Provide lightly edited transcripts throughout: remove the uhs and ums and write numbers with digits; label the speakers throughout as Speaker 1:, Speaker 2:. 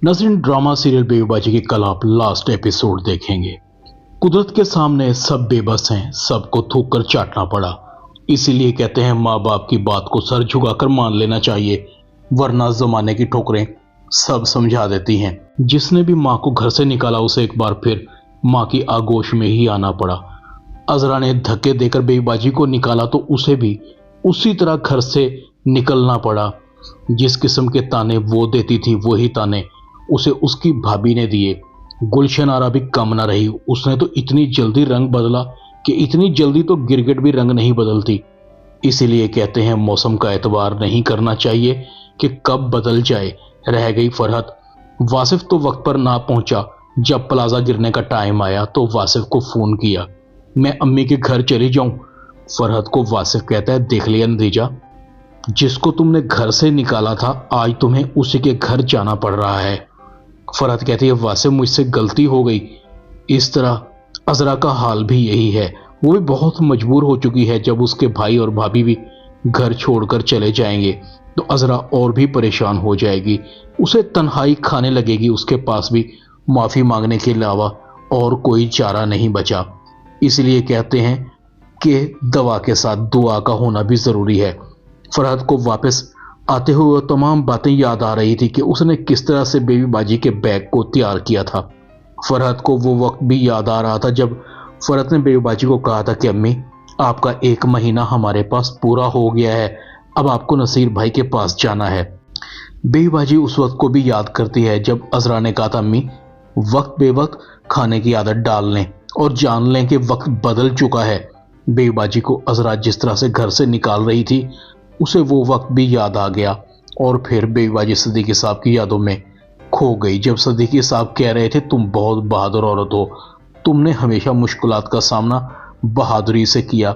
Speaker 1: नाज़रीन, drama serial बेबीबाजी की कल आप लास्ट एपिसोड देखेंगे। कुदरत के सामने सब बेबस हैं, सबको थूक कर चाटना पड़ा। इसीलिए कहते हैं माँ बाप की बात को सर झुकाकर मान लेना चाहिए, वरना जमाने की ठोकरें सब समझा देती हैं। जिसने भी माँ को घर से निकाला उसे एक बार फिर माँ की आगोश में ही आना पड़ा। अजरा ने धक्के देकर बेबीबाजी को निकाला तो उसे भी उसी तरह घर से निकलना पड़ा। जिस किस्म के ताने वो देती थी वही ताने उसे उसकी भाभी ने दिए। गुलशन आरा भी कम न रही, उसने तो इतनी जल्दी रंग बदला कि इतनी जल्दी तो गिरगिट भी रंग नहीं बदलती। इसीलिए कहते हैं मौसम का एतबार नहीं करना चाहिए कि कब बदल जाए। रह गई फरहत। वासिफ तो वक्त पर ना पहुंचा। जब प्लाजा गिरने का टाइम आया तो वासिफ को फोन किया, मैं अम्मी के घर चली जाऊं। फरहत को वासिफ कहता है, देख लिया नतीजा, जिसको तुमने घर से निकाला था आज तुम्हें उसी के घर जाना पड़ रहा है। फरहत कहती है, वासिफ मुझसे गलती हो गई। इस तरह अजरा का हाल भी यही है, वो भी बहुत मजबूर हो चुकी है। जब उसके भाई और भाभी भी घर छोड़कर चले जाएंगे तो अजरा और भी परेशान हो जाएगी, उसे तन्हाई खाने लगेगी। उसके पास भी माफ़ी मांगने के अलावा और कोई चारा नहीं बचा। इसलिए कहते हैं कि दवा के साथ दुआ का होना भी ज़रूरी है। फरहत को वापस आते हुए तमाम बातें याद आ रही थी कि उसने किस तरह से बेबीबाजी के बैग को तैयार किया था। फरहत को वो वक्त भी याद आ रहा था जब फरहत ने बेबीबाजी को कहा था कि अम्मी, आपका 1 महीना हमारे पास पूरा हो गया है, अब आपको नसीर भाई के पास जाना है। बेबीबाजी उस वक्त को भी याद करती है जब अजरा ने कहा था, अम्मी, वक्त बेवक्त खाने की आदत डाल लें और जान लें कि वक्त बदल चुका है। बेबीबाजी को अजरा जिस तरह से घर से निकाल रही थी उसे वो वक्त भी याद आ गया और फिर बेबीबाजी सिद्दीकी साहब की यादों में खो गई। जब सिद्दीकी साहब कह रहे थे, तुम बहुत बहादुर औरत हो, तुमने हमेशा मुश्किलात का सामना बहादुरी से किया,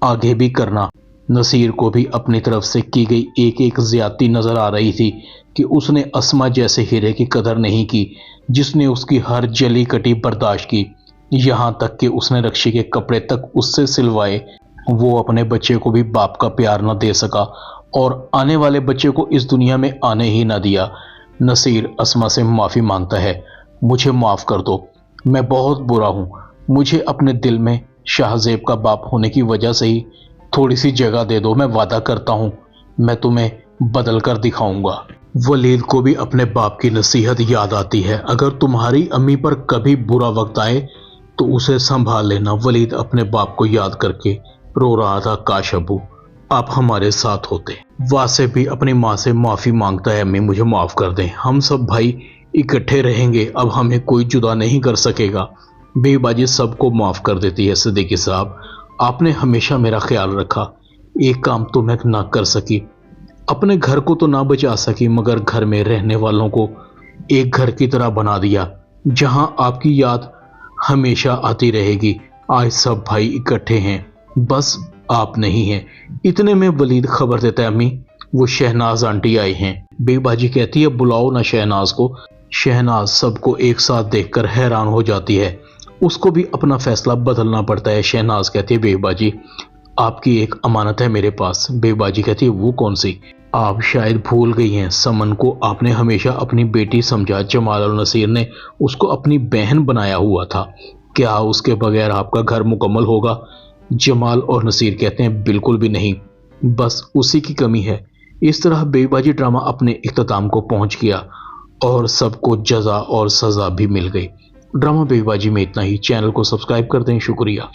Speaker 1: आगे भी करना। नसीर को भी अपनी तरफ से की गई एक एक ज्यादती नजर आ रही थी कि उसने अस्मा जैसे हीरे की कदर नहीं की, जिसने उसकी हर जली कटी बर्दाश्त की, यहाँ तक कि उसने रक्षी के कपड़े तक उससे सिलवाए। वो अपने बच्चे को भी बाप का प्यार न दे सका और आने वाले बच्चे को इस दुनिया में आने ही न दिया। नसीर अस्मा से माफ़ी मांगता है, मुझे माफ़ कर दो, मैं बहुत बुरा हूँ। मुझे अपने दिल में शाहजेब का बाप होने की वजह से ही थोड़ी सी जगह दे दो। मैं वादा करता हूँ मैं तुम्हें बदल कर दिखाऊंगा। वलीद को भी अपने बाप की नसीहत याद आती है, अगर तुम्हारी अम्मी पर कभी बुरा वक्त आए तो उसे संभाल लेना। वलीद अपने बाप को याद करके रो रहा था, काश अबू आप हमारे साथ होते। वासिफ भी अपनी माँ से माफ़ी मांगता है, अम्मी मुझे माफ़ कर दें, हम सब भाई इकट्ठे रहेंगे, अब हमें कोई जुदा नहीं कर सकेगा। बेबीबाजी सबको माफ़ कर देती है, सिद्दीकी साहब आपने हमेशा मेरा ख्याल रखा। एक काम तो मैं ना कर सकी, अपने घर को तो ना बचा सकी, मगर घर में रहने वालों को एक घर की तरह बना दिया जहाँ आपकी याद हमेशा आती रहेगी। आज सब भाई इकट्ठे हैं, बस आप नहीं हैं। इतने में वलीद खबर देता है, अम्मी वो शहनाज आंटी आई हैं। बेबीबाजी कहती है, बुलाओ ना शहनाज को। शहनाज सबको एक साथ देखकर हैरान हो जाती है, उसको भी अपना फैसला बदलना पड़ता है। शहनाज कहती है, बेबीबाजी आपकी एक अमानत है मेरे पास। बेबीबाजी कहती है, वो कौन सी? आप शायद भूल गई हैं, समन को आपने हमेशा अपनी बेटी समझा। जमाल और नसीर ने उसको अपनी बहन बनाया हुआ था, क्या उसके बगैर आपका घर मुकम्मल होगा? जमाल और नसीर कहते हैं, बिल्कुल भी नहीं, बस उसी की कमी है। इस तरह बेबीबाजी ड्रामा अपने इख्तिताम को पहुंच गया और सबको जजा और सजा भी मिल गई। ड्रामा बेबीबाजी में इतना ही। चैनल को सब्सक्राइब कर दें। शुक्रिया।